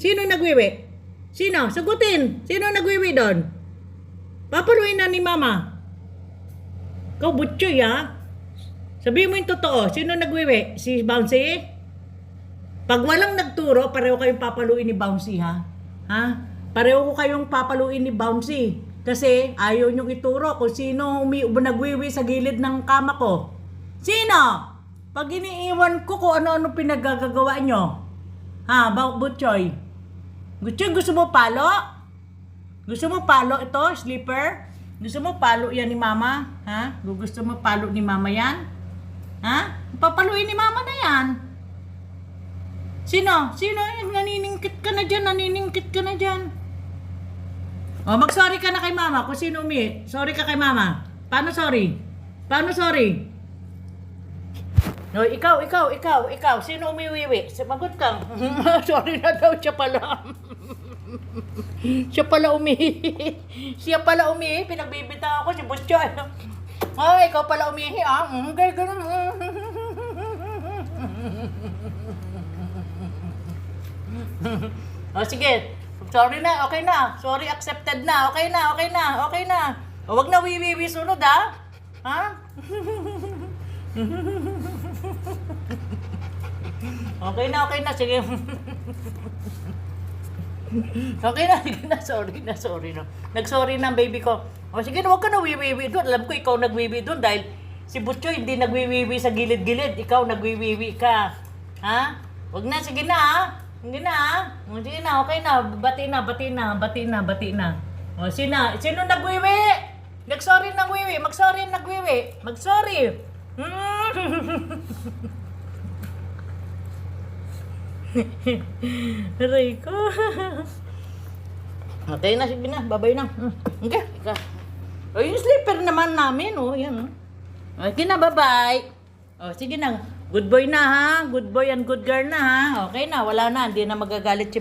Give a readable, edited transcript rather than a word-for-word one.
Sino nagwiwi? Sino? Sagutin. Sino nagwiwi doon? Papaluin na ni mama. Ikaw butchoy ha? Sabihin mo yung totoo. Sino nagwiwi? Si Bouncy? Pag walang nagturo, pareho kayong papaluin ni Bouncy ha? Ha? Pareho ko kayong papaluin ni Bouncy. Kasi ayaw niyong ituro kung sino nagwiwi sa gilid ng kama ko. Sino? Pag iniiwan ko kung ano-ano pinagagagawa nyo. Ha? Butchoy? Butchoy, gusto mo palo? Gusto mo palo ito? Sleeper? Gusto mo palo yan ni mama? Ha? Gusto mo palo ni mama yan? Ha? Papaluin ni mama na yan. Sino? Sino? Naniningkit ka na dyan. Naniningkit ka na dyan. O, mag-sorry ka na kay mama kung sino sorry ka kay mama. Paano sorry? Paano sorry? No, ikaw. Sino umiwiwi? Sabagot ka. Sorry na daw, siya pala. Siya pala umihi. Pinagbibita ako si Butcho. Oh, ikaw pala umihi ah. Okay, ganun. Oh, sige. Sorry na, okay na. Sorry, accepted na. Okay na. O, wag na wiwiwi sunod ah. Ha? Okay na. Sige. Okay na. Sorry na. Nag-sorry na baby ko. O sige, wag ka na wiwiwi doon. Alam ko ikaw nagwiwi doon dahil si Butcho hindi nagwiwiwi sa gilid-gilid. Ikaw nagwiwiwi ka. Ha? Wag na, sige na ha. Hindi na ha. Sige na, okay na. Bati na. O sino nagwiwi? Nag-sorry nagwiwi. Mag-sorry nagwiwi. Mag-sorry. Aray ko. Okay na, sige na. Babay na. Okay. O, yung slipper naman namin, oh. Yan, oh. Okay na, bye-bye. O, sige na. Good boy na, ha? Good boy and good girl na, ha? Okay na, wala na. Hindi na magagalit si